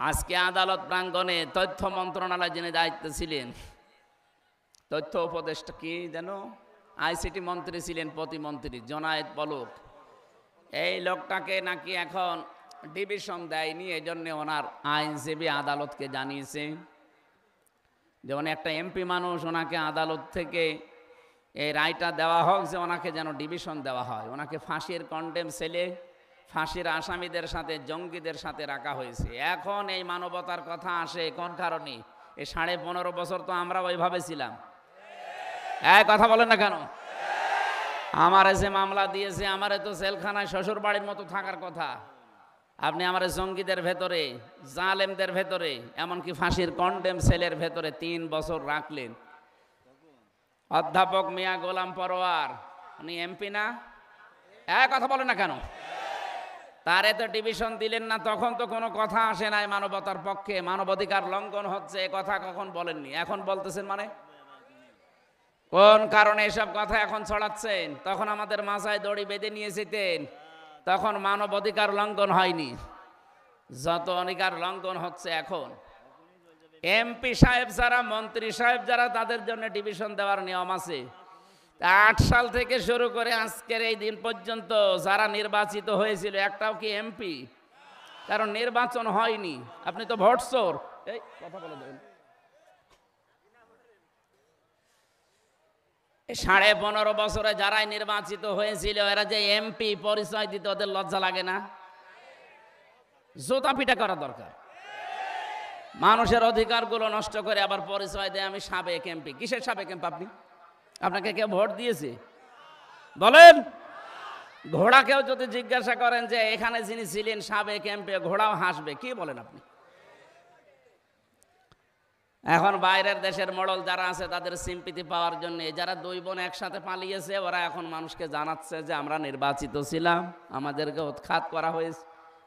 আজকে আদালত প্রাঙ্গণে তথ্য মন্ত্রণালয় যিনি দায়িত্বে ছিলেন, তথ্য উপদেষ্টা কি যেন আইসিটি মন্ত্রী ছিলেন, প্রতিমন্ত্রী জোনায়েদ পলক, এই লোকটাকে নাকি এখন ডিভিশন দেয়নি, এই জন্য ওনার আইনজীবী আদালতকে জানিয়েছে যে উনি একটা এমপি মানুষ, ওনাকে আদালত থেকে এই রায়টা দেওয়া হোক যে ওনাকে যেন ডিভিশন দেওয়া হয়। ওনাকে ফাঁসির কন্ডেম সেলে ফাঁসির আসামিদের সাথে জঙ্গিদের সাথে রাখা হয়েছে। এখন এই মানবতার কথা আসে কোন কারণে? এই 15.5 বছর তো আমরা ওইভাবে ছিলাম। এক কথা বলেন না কেন? আমারে যে মামলা দিয়েছে, আমারে তো জেলখানায় শ্বশুর বাড়ির মতো থাকার কথা। আপনি আমারে জঙ্গিদের ভেতরে, জালেমদের ভেতরে, এমনকি ফাঁসির কন্ডেম সেলের ভেতরে 3 বছর রাখলেন। অধ্যাপক মিয়া গোলাম পরোয়ার, উনি এমপি না? এক কথা বলেন না কেন? তারে তো ডিভিশন দিলেন না, তখন তো কোনো কথা আসে নাই মানবতার পক্ষে, মানবাধিকার লঙ্ঘন হচ্ছে এ কথা কখন বলেননি, এখন বলতেছেন মানে? কোন কারণে এসব কথা এখন ছড়াচ্ছেন? তখন আমাদের মাথায় দড়ি বেঁধে নিয়ে যেতেন, তখন মানবাধিকার লঙ্ঘন হয়নি। যত অধিকার লঙ্ঘন হচ্ছে এখন। এমপি সাহেব যারা, মন্ত্রী সাহেব যারা, তাদের জন্য ডিভিশন দেওয়ার নিয়ম আছে। 8 সাল থেকে শুরু করে আজকের এই দিন পর্যন্ত যারা নির্বাচিত হয়েছিল একটাও কি এমপি? কারণ নির্বাচন হয়নি। আপনি তো ভোট চোর। এই কথা বলে দেবেন। 15.5 বছরে যারাই নির্বাচিত হয়েছিল এরা যে এমপি পরিচয় দিতে ওদের লজ্জা লাগে না? জোতা পিটা করা দরকার। মানুষের অধিকারগুলো নষ্ট করে আবার পরিচয় দেয় আমি সাবেক এমপি। কিসের সাবেক এমপি আপনি? আপনাকে কেউ ভোট দিয়েছে? বলেন। ঘোড়াকেও যদি জিজ্ঞাসা করেন যে এখানে যিনি ছিলেন সাবেক এমপি, ঘোড়াও হাসবে। কি বলেন আপনি? এখন বাইরের দেশের মডল যারা আছে তাদের সিম্পিতি পাওয়ার জন্য যারা 2 বোন একসাথে পালিয়েছে, ওরা এখন মানুষকে জানাচ্ছে যে আমরা নির্বাচিত ছিলাম, আমাদেরকে উৎখাত করা হয়েছে।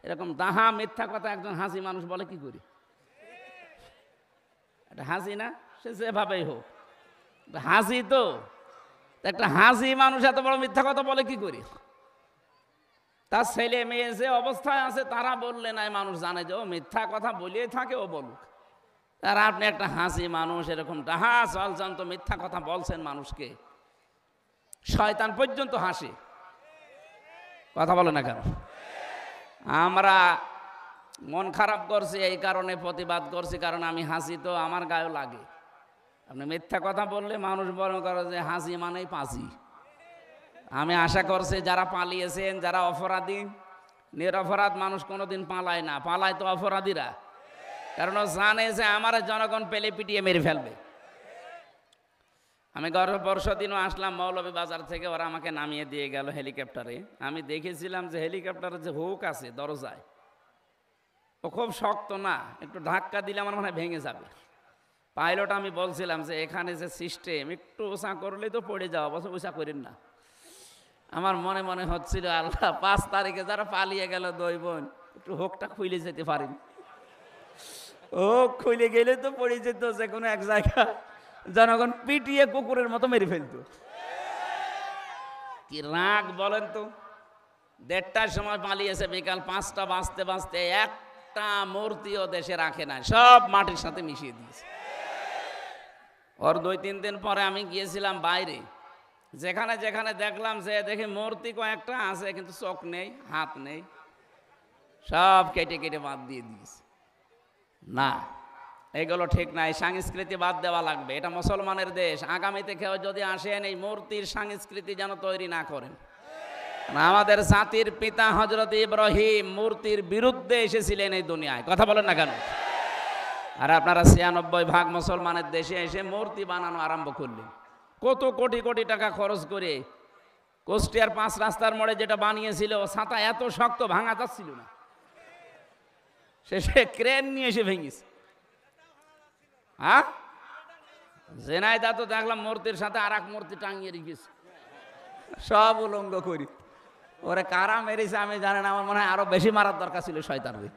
এরকম দাহা মিথ্যা কথা একজন হাসি মানুষ বলে কি করি? এটা হাসি না? সে যেভাবেই হোক হাসি। তো একটা হাসি মানুষ এত বড় মিথ্যা কথা বলে কি করি? তার ছেলে মেয়ে যে অবস্থায় আছে তারা বললে নাই মানুষ জানে যে ও মিথ্যা কথা বলিয়ে থাকে, ও বলুক। আর আপনি একটা হাসি মানুষ এরকম ডাহা চলছেন, তো মিথ্যা কথা বলছেন মানুষকে। শয়তান পর্যন্ত হাসে। কথা বলে না কেন? আমরা মন খারাপ করছি এই কারণে প্রতিবাদ করছি, কারণ আমি হাসি তো আমার গায়েও লাগে। আপনি মিথ্যা কথা বললে মানুষ বর্ণ করে যে হাসি মানেই পাঁচি। আমি আশা করছি যারা পালিয়েছেন, যারা অপরাধী, নিরপরাধ মানুষ কোনোদিন পালায় না, পালায় তো অপরাধীরা। কারণ জানে যে আমার জনগণ পেলে পিটিয়ে মেরে ফেলবে। আমি গত পরশুদিনও আসলাম মৌলভীবাজার থেকে, ওরা আমাকে নামিয়ে দিয়ে গেল হেলিকপ্টারে। আমি দেখেছিলাম যে হেলিকপ্টারের যে হুক আছে দরজায়, ও খুব শক্ত না, একটু ধাক্কা দিলে আমার মনে হয় ভেঙে যাবে। পাইলট আমি বলছিলাম যে এখানে যে সিস্টেম, একটু উঁচা করলেই তো পড়ে যাওয়া, বছর উঁচা করেন না। আমার মনে মনে হচ্ছিল আল্লাহ, 5 তারিখে যারা পালিয়ে গেল 2 বোন, একটু হুকটা খুলে যেতে পারেন। ও খুলে গেলে তো পড়ে যেত যে কোনো এক জায়গা, জনগণ পিটিয়ে কুকুরের মতো মেরে ফেলতো। কি রাগ বলেন তো? 1:30টার সময় পালিয়েছে, বিকাল 5টা বাজতে বাজতে একটা মূর্তিও দেশে রাখে না, সব মাটির সাথে মিশিয়ে দিয়েছে। ওর 2-3 দিন পরে আমি গিয়েছিলাম বাইরে, যেখানে যেখানে দেখলাম যে দেখি মূর্তি কয়েকটা আছে কিন্তু চোখ নেই, হাত নেই, সব কেটে কেটে বাদ দিয়ে দিয়েছে। না, এগুলো ঠিক নাই। সংস্কৃতি বাদ দেওয়া লাগবে। এটা মুসলমানের দেশ। আগামীতে কেউ যদি আসেন এই মূর্তির সংস্কৃতি যেন তৈরি না করেন। আমাদের জাতির পিতা হযরত ইব্রাহিম মূর্তির বিরুদ্ধে এসেছিলেন এই দুনিয়ায়। কথা বলেন না কেন? আর আপনারা 96% মুসলমানের দেশে এসে মূর্তি বানানো আরম্ভ করলেন। কত কোটি কোটি টাকা খরচ করে কুষ্টিয়ার 5 রাস্তার মোড়ে যেটা বানিয়েছিল, ছাতা এত শক্ত ভাঙা যাচ্ছিল না, শেষে ক্রেন নিয়ে এসে ভেঙেছে। হ্যাঁ, জেনাইদা তো দেখলাম মূর্তির সাথে আর এক মূর্তি টাঙিয়ে রেখেছে, সব উলঙ্গ করি। ওরে কারা মেরেছে আমি জানি না, আমার মনে হয় আরো বেশি মারার দরকার ছিল শয়তানরে।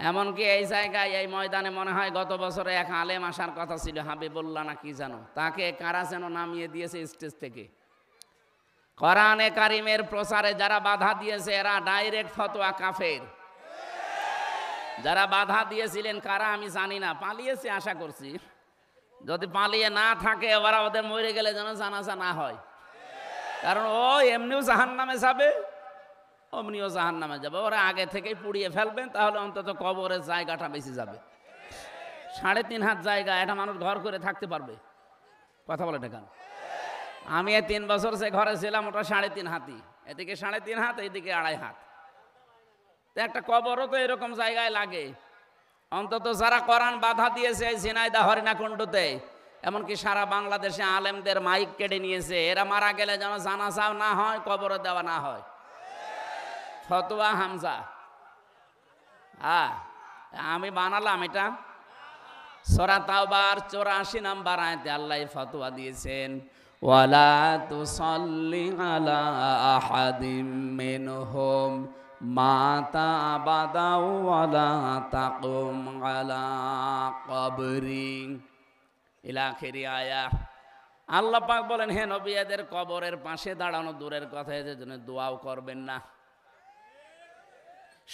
এমনকি এই জায়গায়, এই ময়দানে মনে হয় গত বছরে এক আলেম আসার কথা ছিল, হাবিবুল্লাহ না কি জানো, তাকে কারা যেন নামিয়ে দিয়েছে স্টেজ থেকে। কোরআনে কারিমের প্রচারে যারা বাধা দিয়েছে এরা ডাইরেক্ট ফতোয়া কাফের। যারা বাধা দিয়েছিলেন কারা আমি জানি না, পালিয়েছে আশা করছি। যদি পালিয়ে না থাকে ওরা ওদের মরে গেলে যেন জানাজা না হয়, কারণ ও এমনিও জাহান্নামে যাবে, অমনিও জাহান্নামে যাবে। ওরা আগে থেকেই পুড়িয়ে ফেলবেন, তাহলে অন্তত কবরের জায়গাটা বেশি যাবে। 3.5 হাত জায়গা একটা মানুষ ঘর করে থাকতে পারবে? কথা বলে না কেন? আমি 3 বছর সে ঘরে ছিলাম, ওটা 3.5 হাতই, এদিকে 3.5 হাত, এইদিকে 2.5 হাত। তো একটা কবরও তো এরকম জায়গায় লাগে। অন্তত যারা কোরআন বাধা দিয়েছে এই ঝিনাইদহ হরিণাকুণ্ডুতে, এমনকি সারা বাংলাদেশে আলেমদের মাইক কেড়ে নিয়েছে, এরা মারা গেলে যেন জানাজাও না হয়, কবরে দেওয়া না হয়। ফতোয়া হামজা, আমি বানালাম এটা। সূরা তাওবার 84 নম্বর আয়াতে আল্লাহ ফতোয়া দিয়েছেন, ওয়ালা তুসাল্লি আলা আহাদিম মিনহুম মাতা আবাদা ওয়ালা তাকুম আলা কবরি ইলা আখিরি আয়া। আল্লাহ পাক বলেন, হে নবী, এদের কবরের পাশে দাঁড়ানো দূরের কথা, এদের জন্য দোয়াও করবেন না।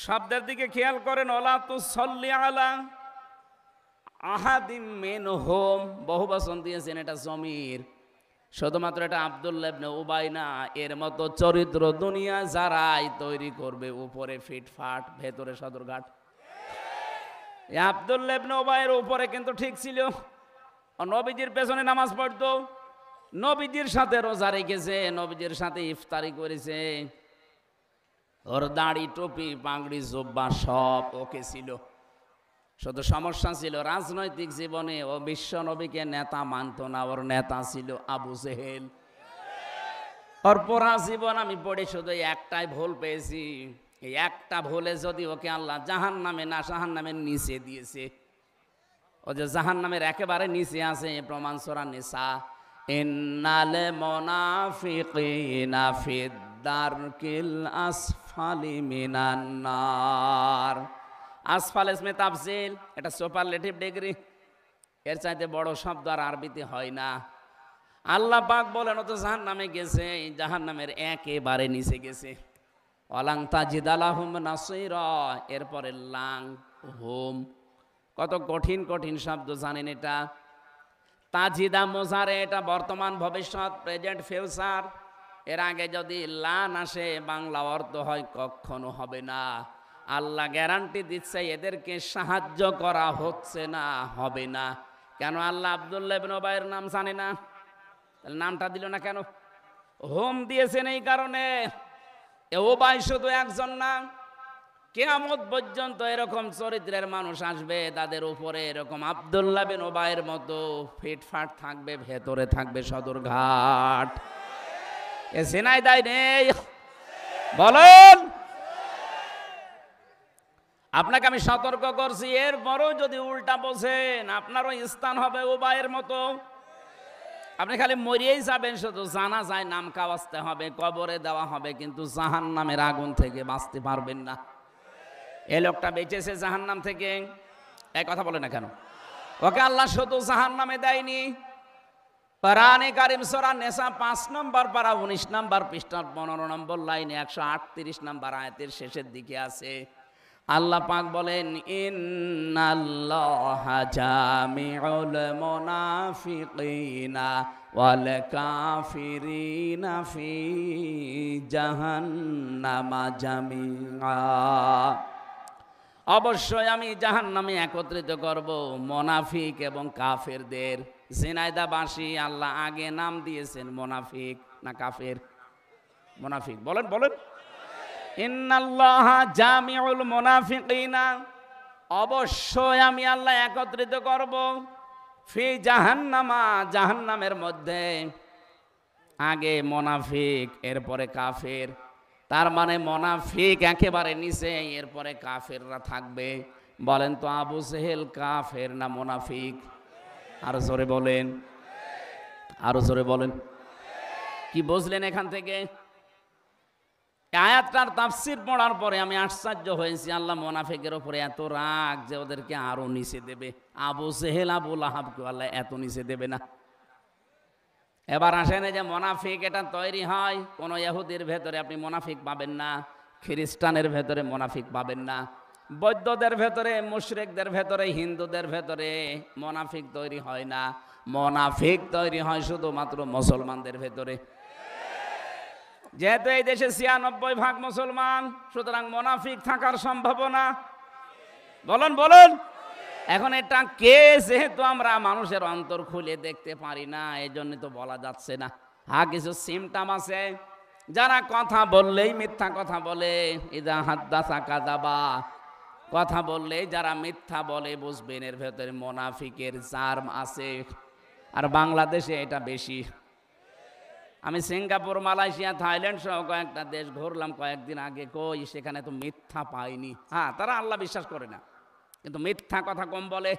শব্দের দিকে খেয়াল করেন, ওয়ালা তুসাল্লি আলা আহাদিম মিনহুম, বহুবচন দিয়েছেন, এটা জমির। শুধুমাত্র এটা আব্দুল্লাহ ইবনে উবাই না, এর মতো চরিত্র দুনিয়া যারাই তৈরি করবে, উপরে ফিটফাট, ভেতরে সদরঘাট। আব্দুল্লাহ ইবনে উবাইয়ের উপরে কিন্তু ঠিক ছিল, নবীজির পেছনে নামাজ পড়তো, নবীজির সাথে রোজা রেখেছে, নবীজির সাথে ইফতারি করেছে, ওর দাড়ি টুপি পাগড়ি জুব্বা সব ওকে ছিল। শুধু সমস্যা ছিল রাজনৈতিক জীবনে ও বিশ্ব নবীকে নেতা মানত না, ওর নেতা ছিল আবু জেহেল। ওর পড়া জীবন আমি পড়ে শুধু একটাই ভুল পেয়েছি, এই একটা ভুলে যদি ওকে আল্লাহ জাহান্নামে না জাহান্নামের নিচে দিয়েছে। ও যে জাহান্নামের একেবারে নিচে আছে, প্রমাণ সূরা নিসা, ইন্নাল মুনাফিকিনা ফিদ দারকিল আসফালি মিনান নার। আসফাল ইসমে তাফজিল, এটা সুপারলেটিভ ডিগ্রি, এর চাইতে বড় শব্দ আর আরবিতে হয় না। আল্লাহ পাক বলেন ও তো জাহান্নামে গেছে, জাহান্নামের একেবারে নিচে গেছে। ওয়ালাং তাজিদ লাহুম নাসীরা, এরপরে লাং হুম, কত কঠিন কঠিন শব্দ জানেন এটা। তাজিদা মোজারে, এটা বর্তমান ভবিষ্যৎ, প্রেজেন্ট ফিউচার। এর আগে যদি লান আসে বাংলা অর্থ হয় কখনো হবে না। আল্লাহ গ্যারান্টি দিচ্ছে এদেরকে সাহায্য করা হচ্ছে না, হবে না। কেন? আল্লাহ আব্দুল্লাহ ইবনে উবাইয়ের নাম জানে না, তাহলে নামটা দিল না কেন? হোম দিয়েছেন এই কারণে। উবাই শুধু একজন না, কিয়ামত পর্যন্ত এরকম চরিত্রের মানুষ আসবে, তাদের উপরে এরকম আব্দুল্লাহ বিন উবাইয়ের মতো ফিটফাট থাকবে, ভেতরে থাকবে সদরঘাট। এ ঝিনাইদহ নেই? বলেন। আপনাকে আমি সতর্ক করছি, এরপরও যদি উল্টা বোঝেন আপনারও স্থান হবে উবাইয়ের মতো। আপনি খালি মরিয়েই যাবেন, শুধু জানা যায় নাম কাওয়াজতে হবে, কবরে দেওয়া হবে, কিন্তু জাহান্নামের আগুন থেকে বাঁচতে পারবেন না। এই লোকটা বেঁচেছে জাহান্নাম থেকে, এক কথা বলে না কেন? ওকে আল্লাহ শুধু জাহান্নামে দেয়নি। কোরআনে কারীম সূরা নিসা 5 নম্বর পারা 19 নম্বর পৃষ্ঠার 15 নম্বর লাইনে 138 নম্বর আয়াতের শেষের দিকে আছে, আল্লাহ পাক বলেন, ইন্নাল্লাহা জামিউল মুনাফিকিনা ওয়াল কাফিরিনা ফি জাহান্নামা জামিআ। অবশ্যই আমি জাহান্নামে একত্রিত করব মুনাফিক এবং কাফেরদের। ঝিনাইদহবাসী আল্লাহ আগে নাম দিয়েছেন মুনাফিক না কাফের? মুনাফিক। বলেন বলেন। ইন্নাল্লাহা জামিউল মুনাফিকিনা, অবশ্যই আমি আল্লাহ একত্রিত করব ফি জাহান্নামা, জাহান্নামের মধ্যে। আগে মুনাফিক, এরপরে কাফের। তার মানে মুনাফিক একেবারে নিচে, এরপরে কাফেররা থাকবে। বলেন তো আবু জেহেল কাফের না মুনাফিক? আরো জোরে বলেন, আরো জোরে বলেন। কি বুঝলেন এখান থেকে? আয়াতটার তাফসীর পড়ার পরে আমি আশ্চর্য হয়েছি, আল্লাহ মুনাফিকের উপরে এত রাগ যে ওদেরকে আরো নিচে দেবে। আবু জেহেল আবু লাহাবকে আল্লাহ এত নিচে দেবে না। এবার আসেন, যে মুনাফিক এটা তৈরি হয় কোন ইহুদির ভেতরে আপনি মুনাফিক পাবেন না, খ্রিস্টানের ভেতরে মুনাফিক পাবেন না, বৌদ্ধদের ভেতরে, মুশরিকদের ভেতরে, হিন্দুদের ভেতরে মুনাফিক তৈরি হয় না, মুনাফিক তৈরি হয় শুধুমাত্র মুসলমানদের ভেতরে। যেহেতু এই দেশে ৯৬% মুসলমান, সুতরাং মুনাফিক থাকার সম্ভাবনা, বলুন বলুন। এখন এটা কে, যেহেতু আমরা মানুষের অন্তর খুলে দেখতে পারি না, এই জন্য তো বলা যাচ্ছে না। হ্যাঁ, কিছু সিমটম আছে। যারা কথা বললেই মিথ্যা কথা বলে, ইদা হাদ্দাসা কাযাবা, কথা বললেই যারা মিথ্যা বলে, বুঝবেন এর ভেতরে মুনাফিকের জার্ম আছে। আর বাংলাদেশে এটা বেশি। আমি সিঙ্গাপুর, মালয়েশিয়া, থাইল্যান্ড সহ কয়েকটা দেশ ঘুরলাম কয়েকদিন আগে, কই সেখানে তো মিথ্যা পাইনি। হ্যাঁ, তারা আল্লাহ বিশ্বাস করে না, কিন্তু মিথ্যা কথা কম বলে।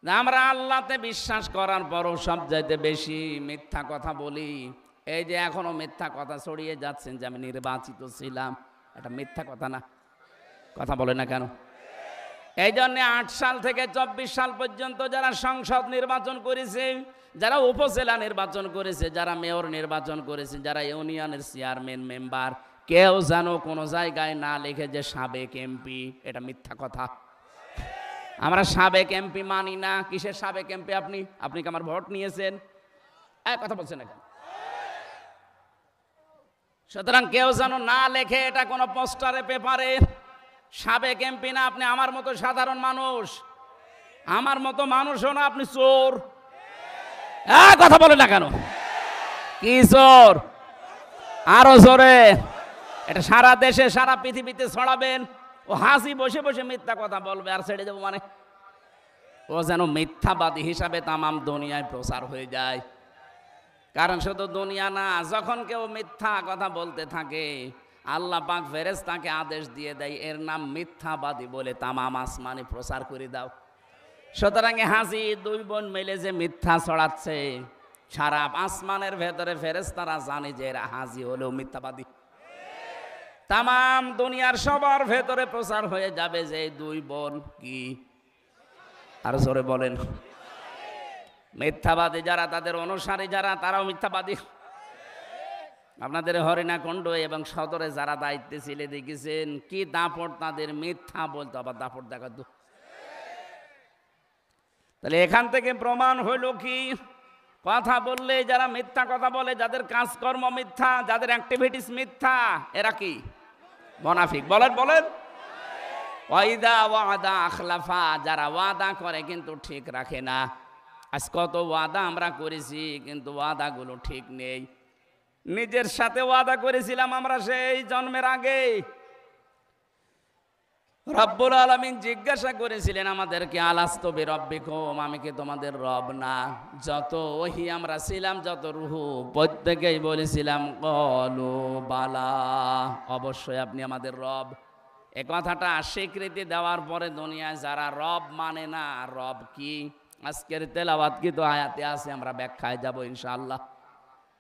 আমরা আল্লাহতে বিশ্বাস করার পরও সব চাইতে বেশি মিথ্যা কথা বলি। এই যে এখনো মিথ্যা কথা ছড়িয়ে যাচ্ছেন যে আমি নির্বাচিত ছিলাম, এটা মিথ্যা কথা না? কথা বলে না কেন? এই জন্যে ৮ সাল থেকে ২৪ সাল পর্যন্ত যারা সংসদ নির্বাচন করেছে, যারা উপজেলা নির্বাচন করেছে, যারা মেয়র নির্বাচন করেছে, যারা ইউনিয়নের চেয়ারম্যান মেম্বার, কেউ যেন কোনো জায়গায় না লিখে যে সাবেক এমপি। এটা মিথ্যা কথা। আমরা সাবেক এমপি মানি না। কিসের সাবেক এমপি? আপনি কি আমার ভোট নিয়েছেন? কথা বলছেন না কেন? সুতরাং কেউ যেন না লেখে এটা কোনো পোস্টারে, পেপারে। সাবেক এমপি না, আপনি আমার মতো সাধারণ মানুষ, আমার মতো মানুষও না, আপনি চোর। কথা বলে না কেন? কি চোর? আরো জোরে। এটা সারা দেশে, সারা পৃথিবীতে ছড়াবেন। ও হাসি বসে বসে মিথ্যা কথা বলবে আর ছেড়ে দেবো মানে? ও যেন মিথ্যাবাদী হিসাবে তামাম দুনিয়ায় প্রচার হয়ে যায়। কারণ শুধু দুনিয়া না, যখন কেউ মিথ্যা কথা বলতে থাকে, আল্লাহ পাক ফেরেশতাকে আদেশ দিয়ে দেয়, এর নাম মিথ্যাবাদী বলে তামাম আসমানে প্রচার করে দাও। সুতরাং হাজি 2 বোন মিলে যে মিথ্যা ছড়াচ্ছে, সারা আসমানের ভেতরে ফেরেশতারা জানে যে এরা হাজি হলেও মিথ্যাবাদী। তামাম দুনিয়ার সবার ভেতরে প্রচার হয়ে যাবে যে 2 বোন কি, আর জোরে বলেন, মিথ্যাবাদী যারা, তাদের অনুসারী যারা, তারাও মিথ্যাবাদী। আপনাদের হরিণাকুণ্ড এবং সদরে যারা দায়িত্বে ছিলে দেখেছেন কি দাপট তাদের, মিথ্যা বলতো আবার দাপট দেখাতো। তাহলে এখান থেকে প্রমাণ হইল কি, কথা বললে যারা মিথ্যা কথা বলে, যাদের কাজকর্ম মিথ্যা, যাদের অ্যাক্টিভিটিস মিথ্যা, এরা কি? মুনাফিক। বলেন বলেন। ওয়াইদা ওয়াদা আখলাফা, যারা ওয়াদা করে কিন্তু ঠিক রাখে না। আজ কত ওয়াদা আমরা করেছি, কিন্তু ওয়াদাগুলো ঠিক নেই। নিজের সাথে ওয়াদা করেছিলাম আমরা সেই জন্মের আগে। রব্বুল আলামিন জিজ্ঞাসা করেছিলেন আমাদেরকে, আলাস্তু বিরব্বিকুম, আমি কি তোমাদের রব না? যত ওহী আমরা ছিলাম, যত রূহ, প্রত্যেকেই বলেছিলাম ক্বালু বালা, অবশ্যই আপনি আমাদের রব। এ কথাটা স্বীকৃতি দেওয়ার পরে দুনিয়ায় যারা রব মানে না, রব কি? আজকের তেলাওয়াত কিন্তু আয়াতে আছে, আমরা ব্যাখ্যায় যাব ইনশাআল্লাহ।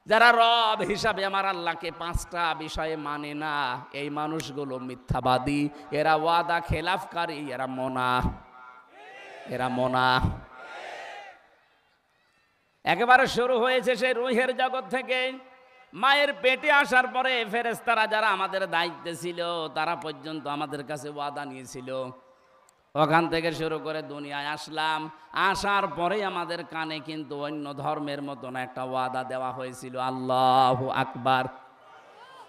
যারা রব হিসাবে আমার আল্লাহকে 5টা বিষয়ে মানে না, এই মানুষগুলো মিথ্যাবাদী, এরা ওয়াদা খেলাফকারী, এরা মোনা। একেবারে শুরু হয়েছে সেই রূহের জগৎ থেকে। মায়ের পেটে আসার পরে ফেরেশতারা যারা আমাদের দায়িত্বে ছিল, তারা পর্যন্ত আমাদের কাছে ওয়াদা নিয়েছিল। ওখান থেকে শুরু করে দুনিয়ায় আসলাম, আসার পরে আমাদের কানে কিন্তু অন্য ধর্মের মতন একটা ওয়াদা দেওয়া হয়েছিল, আল্লাহু আকবার।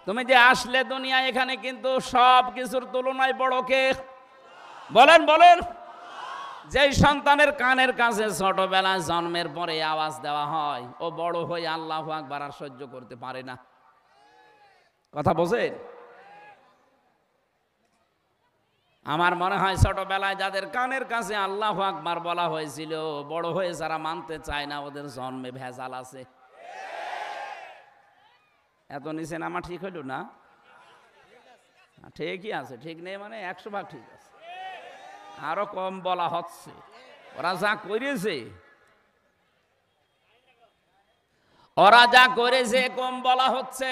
তুমি যে আসলে দুনিয়ায়, এখানে কিন্তু সব কিছুর তুলনায় বড় কে? বলেন বলেন। যেই সন্তানের কানের কাছে ছোটবেলায় জন্মের পরে আওয়াজ দেওয়া হয়, ও বড় হয়ে আল্লাহু আকবার আর সহ্য করতে পারে না। কথা বোঝেন? আমার মনে হয় ছোটবেলায় যাদের কানের কাছে আল্লাহু আকবার বলা হয়েছিল, বড় হয়ে যারা মানতে চায় না, ওদের জন্মে ভেজাল আছে। এত নিচে নামা ঠিক হইল না? ঠিকই আছে, ঠিক নেই মানে 100% ঠিক আছে, আরো কম বলা হচ্ছে। ওরা যা করেছে কম বলা হচ্ছে।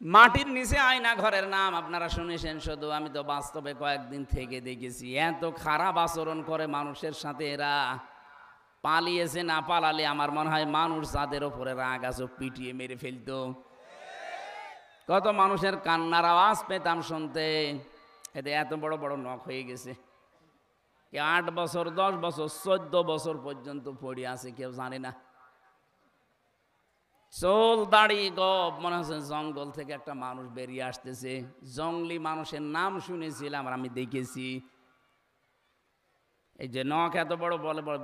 মাটির নিচে আয়না ঘরের নাম আপনারা শুনেছেন শুধু, আমি তো বাস্তবে কয়েকদিন থেকে দেখেছি। এত খারাপ আচরণ করে মানুষের সাথে এরা। পালিয়েছে, না পালালে আমার মনে হয় মানুষ যাদের ওপরে রাগ আছে পিটিয়ে মেরে ফেলতো। কত মানুষের কান্নার আওয়াজ পেতাম শুনতে। এতে এত বড় বড় নখ হয়ে গেছে। 8 বছর 10 বছর 14 বছর পর্যন্ত পড়ে আছে, কেউ জানে না। চুল দাড়ি গপ, মনে হচ্ছে জঙ্গল থেকে একটা মানুষ বেরিয়ে আসতেছে। জঙ্গলি মানুষের নাম শুনেছিলাম আর আমি দেখেছি। এই যে নখ এত বড়,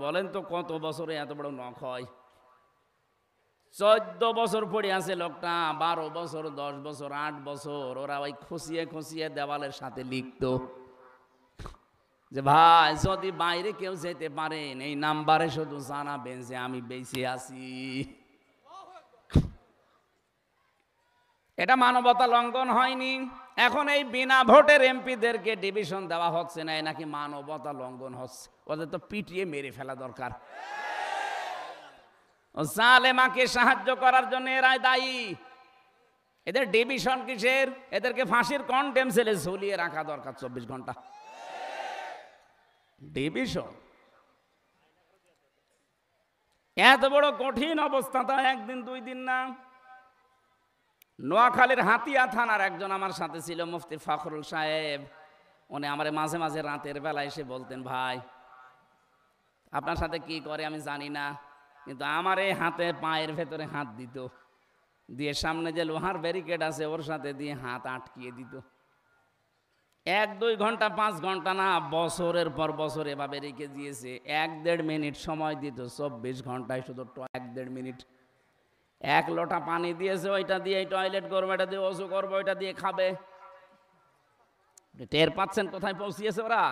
বলেন তো কত বছরে এত বড় নখ হয়? 14 বছর পড়ে আছে লোকটা, 12 বছর 10 বছর 8 বছর ওরা ওই খুশিয়ে খুশিয়ে দেওয়ালের সাথে লিখতো যে ভাই যদি বাইরে কেউ যেতে পারেন এই নাম্বারে শুধু জানাবেন যে আমি বেঁচে আছি। এটা মানবতা লঙ্ঘন হয়নি? এখন এই বিনা ভোটের এমপিদেরকে ডিভিশন দেওয়া হচ্ছে না, এ নাকি মানবতা লঙ্ঘন হচ্ছে। ওদের তো পিটিয়ে মেরে ফেলা দরকার। জালেমাকে সাহায্য করার জন্য এরাই দায়ী। এদের ডিভিশন কিসের? এদেরকে ফাঁসির কন্টেম সেলে ঝুলিয়ে রাখা দরকার 24 ঘন্টা। ডিভিশন এত বড় কঠিন অবস্থা, তা একদিন 2 দিন না। নোয়াখালীর হাতিয়া থানার একজন আমার সাথে ছিল, মুফতি ফখরুল সাহেব। উনি আমার মাঝে মাঝে রাতের বেলা এসে বলতেন, ভাই আপনার সাথে কি করে আমি জানি না, কিন্তু আমার এই হাতে পায়ের ভেতরে হাত দিত, দিয়ে সামনে যে লোহার ব্যারিকেড আছে ওর সাথে দিয়ে হাত আটকিয়ে দিত। 1-2 ঘন্টা 5 ঘন্টা না, বছরের পর বছর এভাবে রেখে দিয়েছে। 1-1.5 মিনিট সময় দিত, 24 ঘন্টায় শুধু 1-1.5 মিনিট। 1 লোটা পানি দিয়েছে, ওইটা দিয়ে টয়লেট করবো, এটা দিয়ে ওযু করবো, ওইটা দিয়ে খাবে। টের পাচ্ছেন কোথায় পৌঁছিয়েছে ওরা?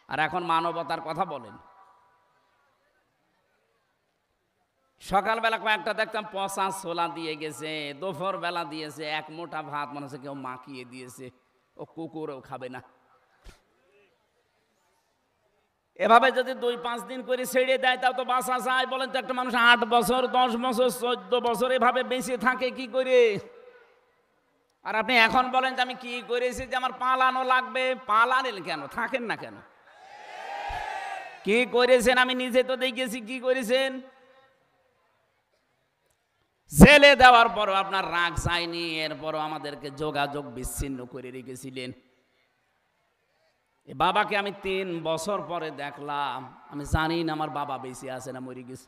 আর এখন মানবতার কথা বলেন। সকালবেলা কয়েকটা দেখতাম পচা ছোলা দিয়ে গেছে, দুপুর বেলা দিয়েছে 1 মুঠা ভাত, মনে হচ্ছে কেউ মাখিয়ে দিয়েছে, ও কুকুরও খাবে না। এভাবে যদি 2-5 দিন করে ছেড়ে দেয় তাও তো বাঁচা যায়? বলেন তো, একটা মানুষ 8 বছর 10 বছর 14 বছর এভাবে বেঁচে থাকে কি করে? আর আপনি এখন বলেন যে আমি কি করেছি, যে আমার পালানো লাগবে। পালানেন কেন? থাকেন না কেন? কি করেছেন? আমি নিজে তো দেখেছি কি করেছেন। জেলে দেওয়ার পরও আপনার রাগ যায়নি, এরপরও আমাদেরকে যোগাযোগ বিচ্ছিন্ন করে রেখেছিলেন। বাবাকে আমি 3 বছর পরে দেখলাম, আমি জানি না আমার বাবা বেঁচে আছে না মরে গেছে।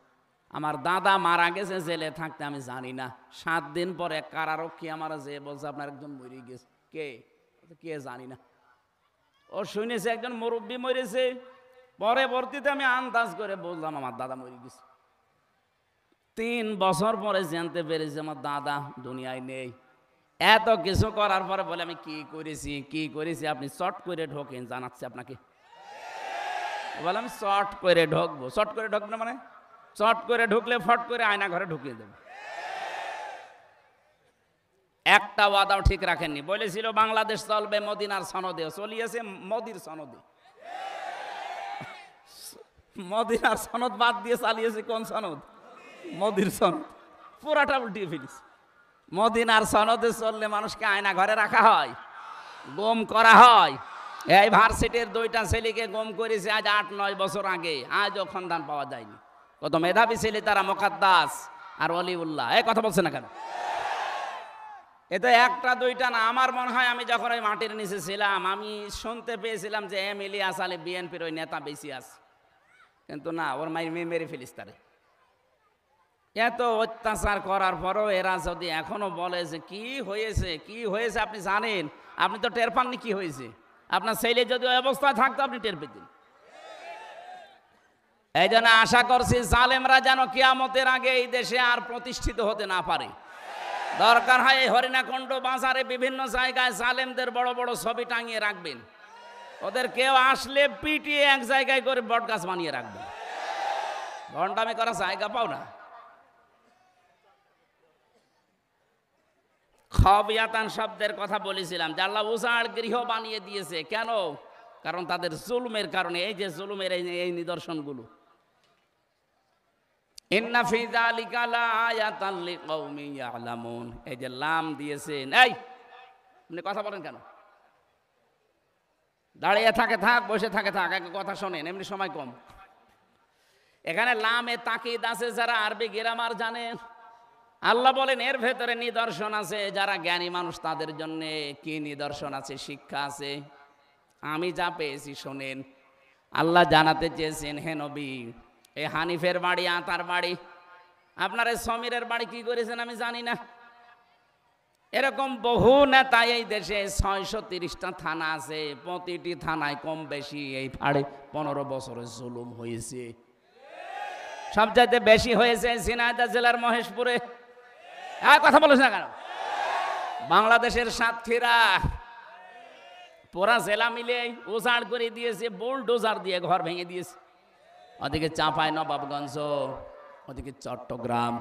আমার দাদা মারা গেছে জেলে থাকতে, আমি জানি না। 7 দিন পরে কারারক্ষী আমার যে বলছে আপনার একজন মরে গেছে। কে জানি না। ও শুনেছে একজন মুরব্বী মরেছে, পরবর্তীতে আমি আন্দাজ করে বললাম আমার দাদা মরে গেছে। 3 বছর পরে জানতে পেরেছি আমার দাদা দুনিয়ায় নেই। এত কিছু করার পরে বলে আমি কি করেছি আপনি চট করে ঢোকেন, জানাচ্ছি আপনাকে। বলে আমি চট করে ঢুকবো। চট করে ঢুকবো মানে চট করে ঢুকলে ফট করে আয়না ঘরে ঢুকিয়ে দেবো। একটা ওয়াদাও ঠিক রাখেননি। বলেছিল বাংলাদেশ চলবে মদিনার সনদে, চলিয়েছে মোদির সনদে। মদিনার সনদ বাদ দিয়ে চালিয়েছে কোন সনদ? মোদির সনদ। পুরাটা উল্টিয়ে ফেলিস। মদিনার সনদে চললে মানুষকে আয়না ঘরে রাখা হয়, গুম করা হয়। এই ভার্সিটির 2টা ছেলেকে গুম করেছে আজ 8-9 বছর আগে, আজও সন্ধান পাওয়া যায়নি। কত মেধাবী ছেলে তারা, মোকাদ্দাস আর অলিউল্লাহ। এই কথা বলছে না কেন? এ তো 1টা 2টা না। আমার মনে হয় আমি যখন ওই মাটির নিচে ছিলাম আমি শুনতে পেয়েছিলাম যে ইলিয়াস আলী বিএনপির ওই নেতা বেশি আছে, কিন্তু না, ওর মেরে ফেলিস তারে। এত অত্যাচার করার পরও এরা যদি এখনো বলে যে কি হয়েছে আপনি জানেন, আপনি তো টের পাননি কি হয়েছে। আপনার ছেলে যদি ওই অবস্থায় থাকতো আপনি টের পেতেন। এই জন্য আশা করছি জালেমরা যেন কিয়ামতের আগে এই দেশে আর প্রতিষ্ঠিত হতে না পারে। দরকার হয় এই হরিণাকুণ্ড বাজারে বিভিন্ন জায়গায় জালেমদের বড় বড় ছবি টাঙিয়ে রাখবেন। ওদের কেউ আসলে পিটিয়ে এক জায়গায় করে বটগাছ বানিয়ে রাখবেন। ঘন্টামি করা জায়গা পাও না। খবিয়াতান শব্দের কথা বলেছিলাম, যে আল্লাহ উজাড় গৃহ বানিয়ে দিয়েছে। কেন? কারণ তাদের জুলুমের কারণে। এই যে জুলুমের এই নিদর্শনগুলো, ইন্না ফি যালিকা লাআয়াতান লিকাউমিন ইয়ালামুন, এই যে লাম দিয়েছেন। এই আপনি কথা বলেন কেন? দাঁড়িয়ে থাকে থাক, বসে থাকে থাক, এক কথা শোনেন, এমনি সময় কম। এখানে লামে তাকিদ আছে, যারা আরবি গ্রামার জানেন আল্লাহ বলেন এর ভেতরে নিদর্শন আছে, যারা জ্ঞানী মানুষ তাদের জন্য কি নিদর্শন আছে, শিক্ষা আছে। আমি যা পেয়েছি শোনেন। আল্লাহ জানাতে চেয়েছেন, হে নবী, এই হানিফের বাড়ি আতার বাড়ি, আপনার এই সমীরের বাড়ি কি করেছেন আমি জানি না। এরকম বহু নেতা এই দেশে 630টা থানা আছে, প্রতিটি থানায় কম বেশি এই 15 বছরের জুলুম হয়েছে। সবচাইতে বেশি হয়েছে ঝিনাইদহ জেলার মহেশপুরে। কথা বলিস না কেন? বাংলাদেশের সাতক্ষীরা পুরা জেলা মিলে উজাড় করে দিয়েছে, বুলডোজার দিয়ে ঘর ভেঙে দিয়েছে। ওদিকে চাঁপাই নবাবগঞ্জ, ওদিকে চট্টগ্রাম,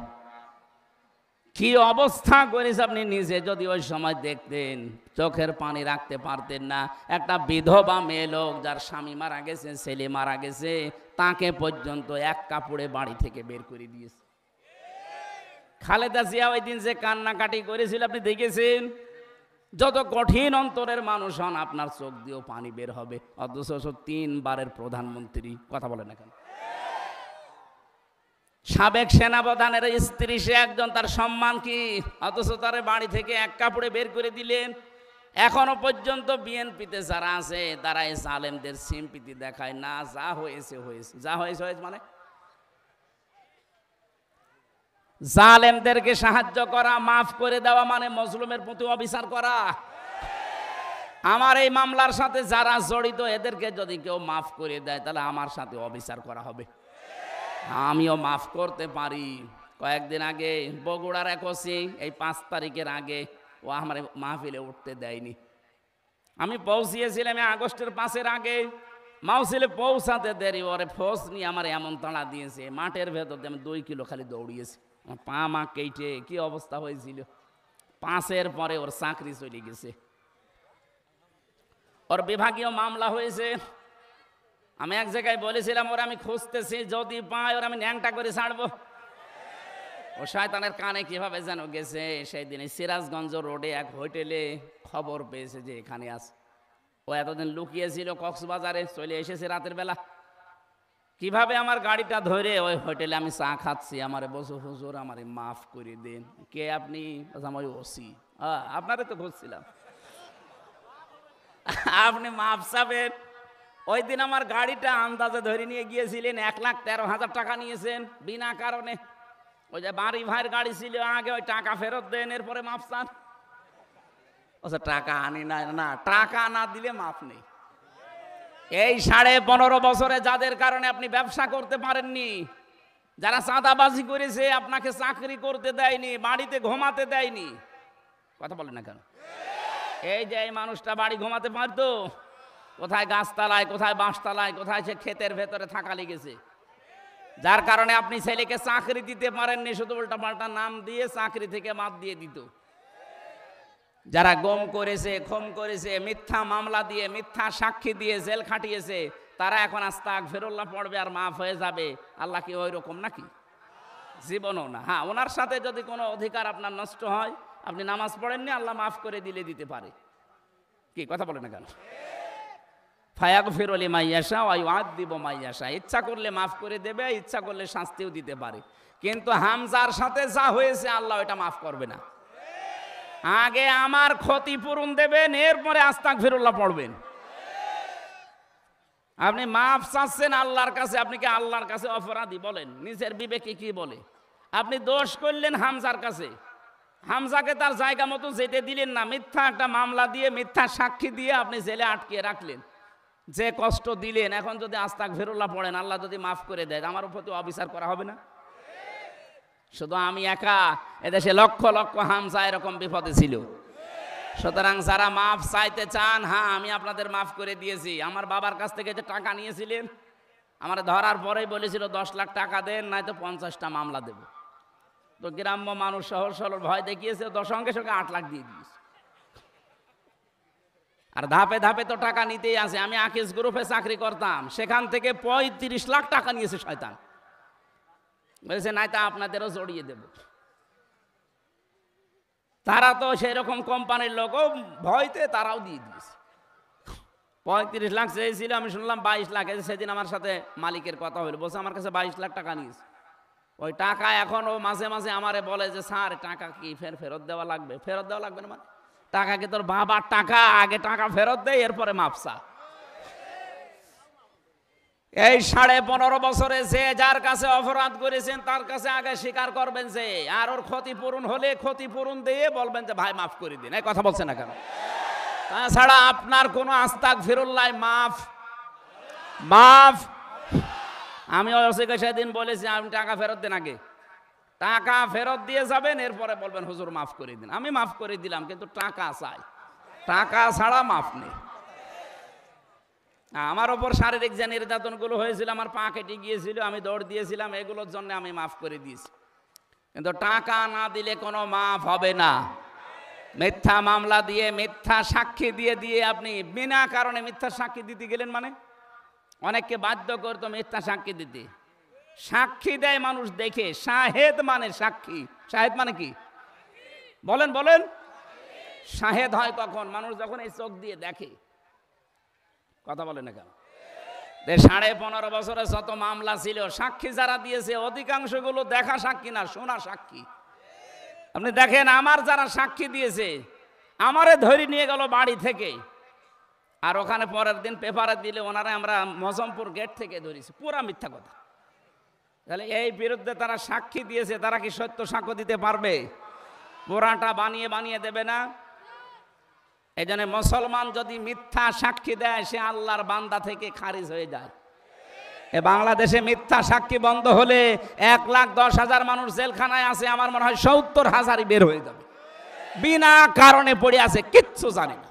কি অবস্থা করেছে আপনি নিজে যদি ওই সময় দেখতেন, চোখের পানি রাখতে পারতেন না। একটা বিধবা মেয়ে লোক, যার স্বামী মারা গেছে, ছেলে মারা গেছে, তাকে পর্যন্ত এক কাপড়ে বাড়ি থেকে বের করে দিয়েছে। খালেদা জিয়া ওই দিন যে কান্নাকাটি করেছিল আপনি দেখেছেন। যত কঠিন অন্তরের মানুষ হন, আপনার চোখ দিয়েও পানি বের হবে। অথচ 3 বারের প্রধানমন্ত্রী, কথা বলে না কেন? সাবেক সেনাপ্রধানের স্ত্রী, সে একজন, তার সম্মান কি? অথচ তার বাড়ি থেকে এক কাপড়ে বের করে দিলেন। এখনো পর্যন্ত বিএনপিতে যারা আছে তারা এই জালেমদের সিম্পিতি দেখায় না। যা হয়েছে হয়েছে, যা হয়েছে হয়েছে, মানে জালেমদেরকে সাহায্য করা, মাফ করে দেওয়া মানে মজলুমের প্রতি অবিচার করা। আমার এই মামলার সাথে যারা জড়িত, এদেরকে যদি কেউ মাফ করে দেয়, তাহলে আমার সাথে অবিচার করা হবে। আমিও মাফ করতে পারি। কয়েকদিন আগে বগুড়ার এক ওসি, এই 5 তারিখের আগে, ও আমার মাহফিলে উঠতে দেয়নি। আমি পৌঁছিয়েছিলাম আগস্টের 5-এর আগে, মাহফিলে পৌঁছাতে দেরি, ওরে ফোর্স নিয়ে আমার এমন তাড়া দিয়েছে, মাঠের ভেতর আমি 2 কিলো খালি দৌড়িয়েছি। আমার পা মা কেটে কি অবস্থা হয়েছিল। 5-এর পরে ওর চাকরি চলে গেছে, ওর বিভাগীয় মামলা হয়েছে। আমি এক জায়গায় বলেছিলাম, ওরা আমি খুঁজতেছি, যদি পাই ওরা আমি ন্যাংটা করে ছাড়বো। ও শয়তানের কানে কিভাবে যেন গেছে। সেই দিনে সিরাজগঞ্জ রোডে এক হোটেলে খবর পেয়েছে যে এখানে আছে। ও এতদিন লুকিয়েছিল কক্সবাজারে, চলে এসেছে রাতের বেলা। কিভাবে আমার গাড়িটা ধরে ওই হোটেলে আমি চা খাচ্ছি, আমারে বসে, হুজুর আমারে মাফ করে দিন। কে আপনি? আমার ওসি। আপনারে তো খুঁজছিলাম, আপনি মাফ চাবেন। ওই দিন আমার গাড়িটা আন্দাজে ধরে নিয়ে গিয়েছিলেন, 1,13,000 টাকা নিয়েছেন বিনা কারণে। ওই যে বাড়ি ভাইয়ের গাড়ি ছিল আগে, ওই টাকা ফেরত দেন, এরপরে মাফ চান। টাকা আনি না, না টাকা না দিলে মাফ নেই। এই 15.5 বছরে যাদের কারণে আপনি ব্যবসা করতে পারেননি, যারা চাঁদাবাজি করেছে, আপনাকে চাকরি করতে দেয়নি, বাড়িতে ঘুমাতে দেয়নি, কথা বলেন না কেন? এই যে এই মানুষটা বাড়ি ঘুমাতে পারতো, কোথায় গাছতলায়, কোথায় বাঁশতলায়, কোথায় সে ক্ষেতের ভেতরে থাকা লেগেছে। যার কারণে আপনি ছেলেকে চাকরি দিতে পারেননি, শুধু উল্টাপাল্টা নাম দিয়ে চাকরি থেকে বাদ দিয়ে দিত। যারা গম করেছে, খুন করেছে, মিথ্যা মামলা দিয়ে, মিথ্যা সাক্ষী দিয়ে জেল খাটিয়েছে, তারা এখন আস্তাগফিরুল্লাহ পড়বে আর মাফ হয়ে যাবে। আল্লাহ কি ওই রকম নাকি? জীবনও না। হ্যাঁ, ওনার সাথে যদি কোনো অধিকার আপনার নষ্ট হয়, আপনি নামাজ পড়েননি, আল্লাহ মাফ করে দিতে পারে। কি কথা বলে না কেন? ফায়াগফিরু লিমান ইয়াশা ওয়া ইউআযযিবু মান ইয়াশা। ইচ্ছা করলে মাফ করে দেবে, ইচ্ছা করলে শাস্তিও দিতে পারে। কিন্তু হামজার সাথে যা হয়েছে, আল্লাহ এটা মাফ করবে না। আগে আমার ক্ষতিপূরণ দেবেন, এরপরে আস্তাগফিরুল্লাহ পড়বেন। আপনি মাফ চাচ্ছেন আল্লাহর কাছে, আপনি কি আল্লাহর কাছে অপরাধী? বলেন, নিজের বিবেকে কি বলে? আপনি দোষ করলেন হামজার কাছে, হামজাকে তার জায়গা মতো যেতে দিলেন না, মিথ্যা একটা মামলা দিয়ে, মিথ্যা সাক্ষী দিয়ে আপনি জেলে আটকে রাখলেন। যে কষ্ট দিলেন, এখন যদি আস্তাগফিরুল্লাহ পড়েন, আল্লাহ যদি মাফ করে দেয়, আমার উপর তো অবিচার করা হবে না? শুধু আমি একা, এদেশে লক্ষ লক্ষ হামজা এরকম বিপদে ছিল। সুতরাং যারা মাফ চাইতে চান, হ্যাঁ আমি আপনাদের মাফ করে দিয়েছি। আমার বাবার কাছ থেকে যে টাকা নিয়েছিলেন, আমার ধরার পরেই বলেছিল 10 লাখ টাকা দেন, নয়তো 50টা মামলা দেব। তো গ্রাম্য মানুষ সহজ সরল ভয় দেখিয়েছে, সঙ্গে সঙ্গে 8 লাখ দিয়ে দিয়েছে। আর ধাপে ধাপে তো টাকা নিতেই আছে। আমি আকিস গ্রুপে চাকরি করতাম, সেখান থেকে 35 লাখ টাকা নিয়েছে শয়তান। বলেছে নাই তা আপনাদেরও জড়িয়ে দেব। তারা তো সেই রকম কোম্পানির লোক, ভয়তে তারাও দিয়ে দিয়েছে। 35 লাখ চেয়েছিল, আমি শুনলাম 22 লাখ। সেদিন আমার সাথে মালিকের কথা হলো, বলছে আমার কাছে 22 লাখ টাকা নিয়েছে। ওই টাকা এখন ও মাঝে মাঝে আমারে বলে যে স্যার টাকা কি ফেরত দেওয়া লাগবে। ফেরত দেওয়া লাগবে না মানে? টাকা কি তোর বাবার টাকা? আগে টাকা ফেরত দেয়, এরপরে মাপসা। এই 15.5 বছরে যে যার কাছে অপরাধ করেছেন তার কাছে আগে স্বীকার করবেন যে, আর ওর ক্ষতিপূরণ হলে ক্ষতিপূরণ দিয়ে বলবেন যে ভাই মাফ করে দিন। এই কথা বলছেন না কেন? তাছাড়া আপনার কোনো আস্তাগফিরুল্লাহ মাফ মাফ। আমি ওসিকে সেদিন বলেছি আপনি টাকা ফেরত দেন, আগে টাকা ফেরত দিয়ে যাবেন, এরপরে বলবেন হুজুর মাফ করে দিন। আমি মাফ করে দিলাম, কিন্তু টাকা চাই, টাকা ছাড়া মাফ নেই। আমার ওপর শারীরিক যে নির্যাতনগুলো হয়েছিল, আমার পা কেটে গিয়েছিল, আমি দৌড় দিয়েছিলাম, এগুলোর জন্য আমি মাফ করে দিয়েছি। কিন্তু টাকা না দিলে কোনো মাফ হবে না। মিথ্যা মামলা দিয়ে, মিথ্যা সাক্ষী দিয়ে দিয়ে আপনি বিনা কারণে মিথ্যা সাক্ষী দিতে গেলেন মানে? অনেককে বাধ্য করতো মিথ্যা সাক্ষী দিতে। সাক্ষী দেয় মানুষ দেখে, শাহেদ মানে সাক্ষী। শাহেদ মানে কি বলেন বলেন? শাহেদ হয় কখন? মানুষ যখন এই চোখ দিয়ে দেখে। কথা বলে না কেন? 15.5 বছরে যত মামলা ছিল, সাক্ষী যারা দিয়েছে অধিকাংশগুলো দেখা সাক্ষী না, শোনা সাক্ষী। আপনি দেখেন, আমার যারা সাক্ষী দিয়েছে, আমারে ধরে নিয়ে গেল বাড়ি থেকে, আর ওখানে পরের দিন পেপারে দিলে ওনারা আমরা মজমপুর গেট থেকে ধরেছি। পুরা মিথ্যা কথা। তাহলে এই বিরুদ্ধে তারা সাক্ষী দিয়েছে, তারা কি সত্য সাক্ষ্য দিতে পারবে? পুরাটা বানিয়ে বানিয়ে দেবে না। এই জন্য মুসলমান যদি মিথ্যা সাক্ষী দেয়, সে আল্লাহর বান্দা থেকে খারিজ হয়ে যায়। এ বাংলাদেশে মিথ্যা সাক্ষী বন্ধ হলে 1,10,000 মানুষ জেলখানায় আছে, আমার মনে হয় 70,000 বের হয়ে যাবে। বিনা কারণে পড়ে আছে, কিচ্ছু জানে না।